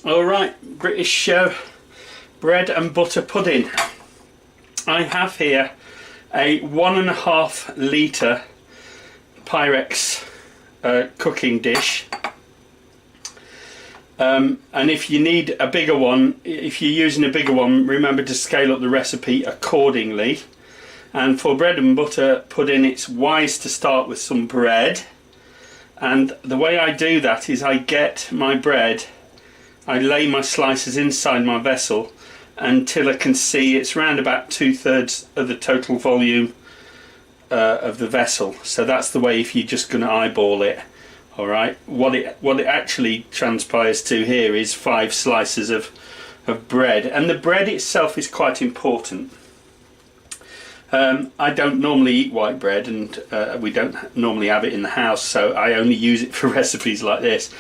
Alright, British bread and butter pudding. I have here a 1.5 litre Pyrex cooking dish. And if you need a bigger one, if you're using a bigger one, remember to scale up the recipe accordingly. And for bread and butter pudding, it's wise to start with some bread. And the way I do that is I get my bread, I lay my slices inside my vessel until I can see it's around about 2/3 of the total volume of the vessel. So that's the way if you're just going to eyeball it. Alright, what it actually transpires to here is 5 slices of bread, and the bread itself is quite important. I don't normally eat white bread, and we don't normally have it in the house, so I only use it for recipes like this.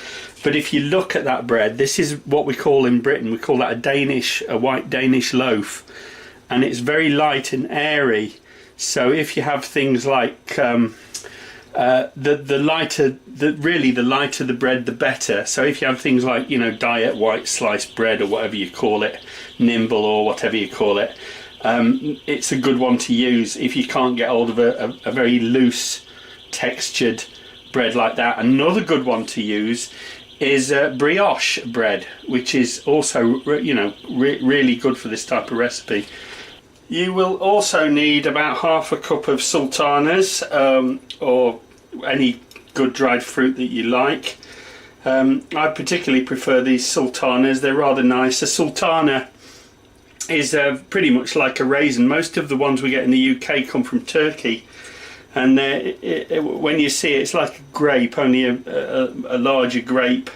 But if you look at that bread, this is what we call in Britain, we call that a white Danish loaf, and it's very light and airy. So if you have things like the lighter the bread, the better. So if you have things like, you know, diet white sliced bread or whatever you call it, nimble or whatever you call it, it's a good one to use if you can't get hold of a very loose textured bread like that. Another good one to use is brioche bread, which is also, you know, really good for this type of recipe. You will also need about 1/2 cup of sultanas, or any good dried fruit that you like. I particularly prefer these sultanas, they're rather nice. A sultana is pretty much like a raisin. Most of the ones we get in the UK come from Turkey, and when you see it, it's like a grape, only a larger grape,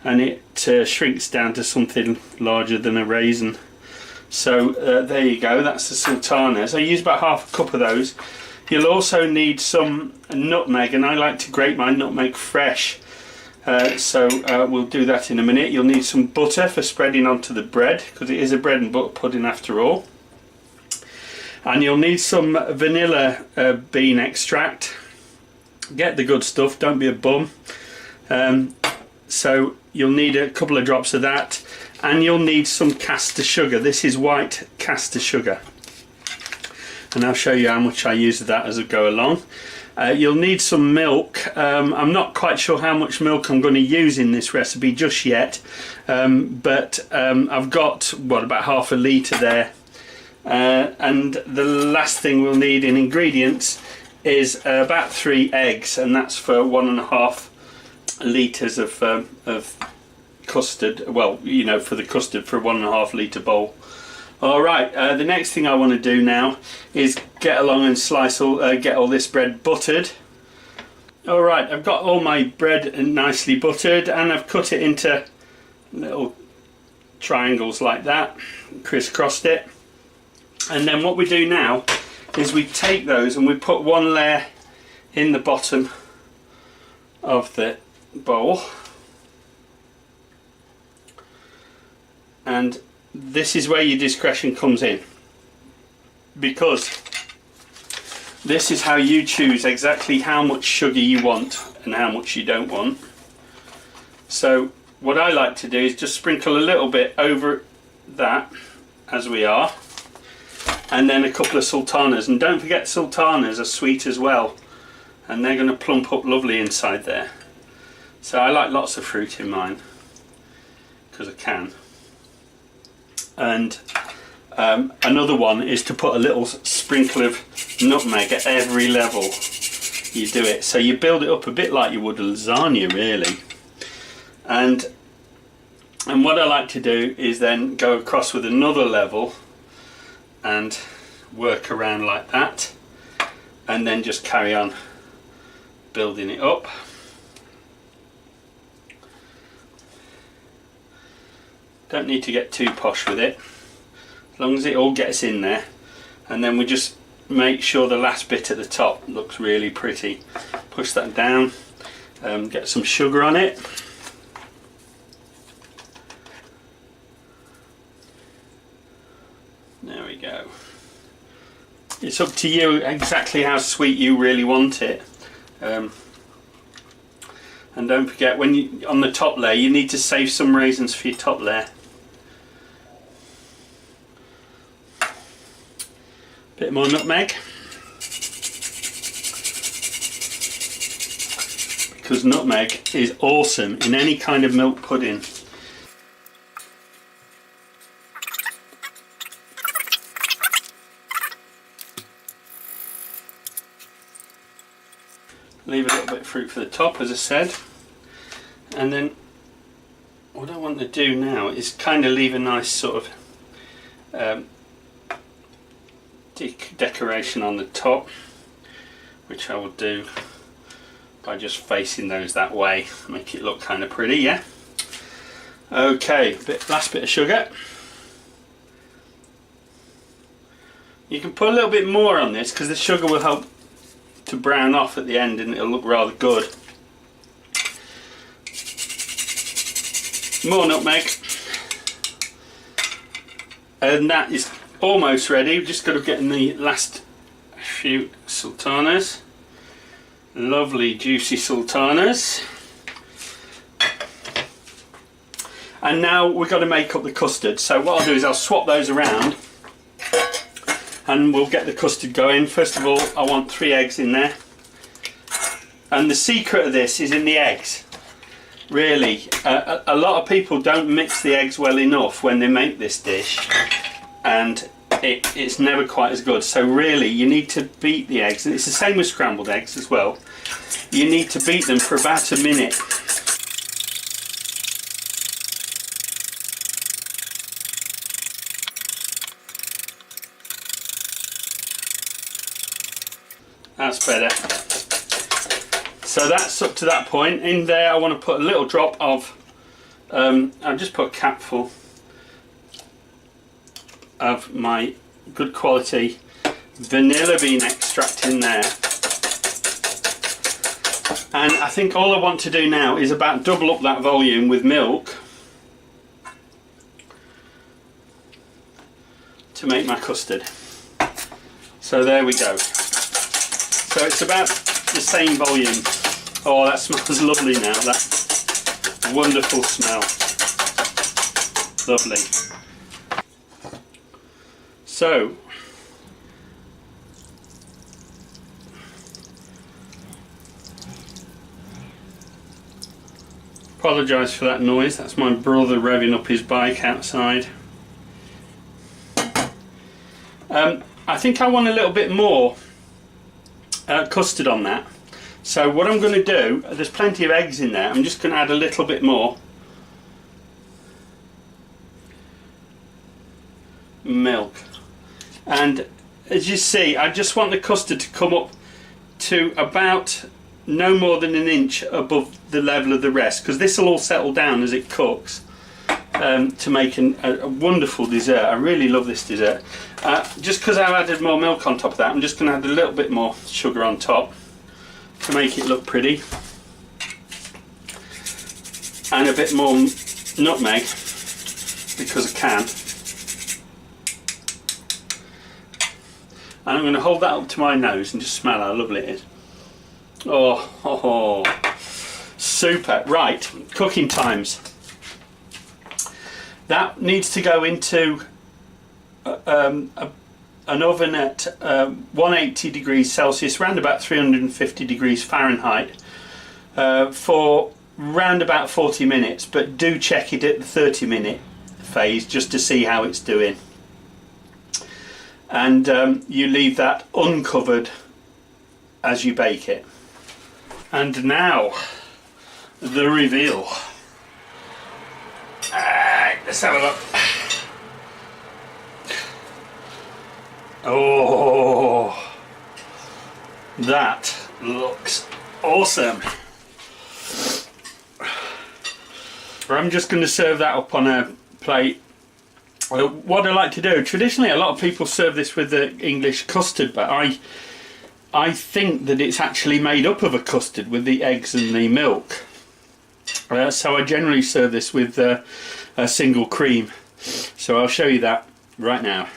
and it shrinks down to something larger than a raisin. So there you go, that's the sultanas. I use about 1/2 cup of those. You'll also need some nutmeg, and I like to grate my nutmeg fresh, so we'll do that in a minute. You'll need some butter for spreading onto the bread, because it is a bread and butter pudding after all. And you'll need some vanilla bean extract. Get the good stuff, don't be a bum. So you'll need a couple of drops of that, and you'll need some caster sugar. This is white caster sugar, and I'll show you how much I use of that as I go along. You'll need some milk. I'm not quite sure how much milk I'm going to use in this recipe just yet, but I've got about 1/2 litre there. And the last thing we'll need in ingredients is about 3 eggs, and that's for 1.5 litres of custard. Well, you know, for the custard for a 1.5 litre bowl. Alright, the next thing I want to do now is get along and get all this bread buttered. Alright, I've got all my bread nicely buttered, and I've cut it into little triangles like that, crisscrossed it. And then what we do now is we take those and we put one layer in the bottom of the bowl, and this is where your discretion comes in, because this is how you choose exactly how much sugar you want and how much you don't want. So what I like to do is just sprinkle a little bit over that, as we are, and then a couple of sultanas. And don't forget, sultanas are sweet as well, and they're going to plump up lovely inside there. So I like lots of fruit in mine, because I can. And another one is to put a little sprinkle of nutmeg at every level you do it. So you build it up a bit like you would a lasagna, really. And what I like to do is then go across with another level and work around like that, and then just carry on building it up. Don't need to get too posh with it, as long as it all gets in there. And then we just make sure the last bit at the top looks really pretty. Push that down, get some sugar on it. There we go. It's up to you exactly how sweet you really want it. And don't forget, when you on the top layer, you need to save some raisins for your top layer. Bit more nutmeg, because nutmeg is awesome in any kind of milk pudding. Leave a little bit of fruit for the top, as I said, and then what I want to do now is kind of leave a nice sort of decoration on the top, which I will do by just facing those that way, make it look kind of pretty. Yeah. Okay, last bit of sugar. You can put a little bit more on this because the sugar will help to brown off at the end and it'll look rather good. More nutmeg, and that is almost ready. We've just got to get in the last few sultanas. Lovely juicy sultanas. And now we've got to make up the custard. So what I'll do is I'll swap those around and we'll get the custard going. First of all, I want 3 eggs in there. And the secret of this is in the eggs. Really, a lot of people don't mix the eggs well enough when they make this dish, and it's never quite as good. So really, you need to beat the eggs, and it's the same with scrambled eggs as well. You need to beat them for about a minute. That's better. So that's up to that point. In there I want to put a little drop of, I'll just put a capful of my good quality vanilla bean extract in there. And I think all I want to do now is about double up that volume with milk to make my custard. So there we go. So it's about the same volume. Oh, that smells lovely now, that wonderful smell. Lovely. So, apologise for that noise, that's my brother revving up his bike outside. I think I want a little bit more custard on that. So what I'm going to do, there's plenty of eggs in there, I'm just going to add a little bit more milk. And as you see, I just want the custard to come up to about no more than an inch above the level of the rest, because this will all settle down as it cooks to make a wonderful dessert. I really love this dessert. Just because I've added more milk on top of that, I'm just going to add a little bit more sugar on top to make it look pretty, and a bit more nutmeg because I can. And I'm going to hold that up to my nose and just smell how lovely it is. Oh, super. Right, cooking times. That needs to go into an oven at 180 degrees Celsius, around about 350 degrees Fahrenheit, for round about 40 minutes, but do check it at the 30-minute phase just to see how it's doing. And you leave that uncovered as you bake it. And now the reveal. Let's have a look. Oh, that looks awesome. I'm just going to serve that up on a plate. What I like to do, traditionally a lot of people serve this with the English custard, but I think that it's actually made up of a custard with the eggs and the milk. So I generally serve this with a single cream. So I'll show you that right now.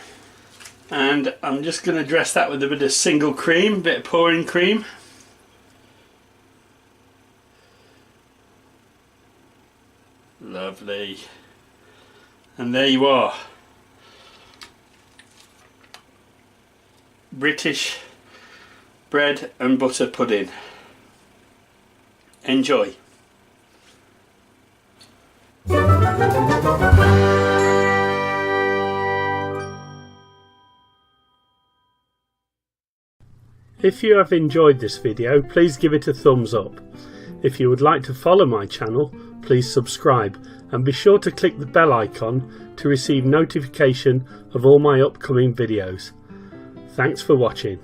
And I'm just going to dress that with a bit of single cream, a bit of pouring cream. Lovely. And there you are. British bread and butter pudding. Enjoy. If you have enjoyed this video, please give it a thumbs up. If you would like to follow my channel, please subscribe and be sure to click the bell icon to receive notification of all my upcoming videos. Thanks for watching.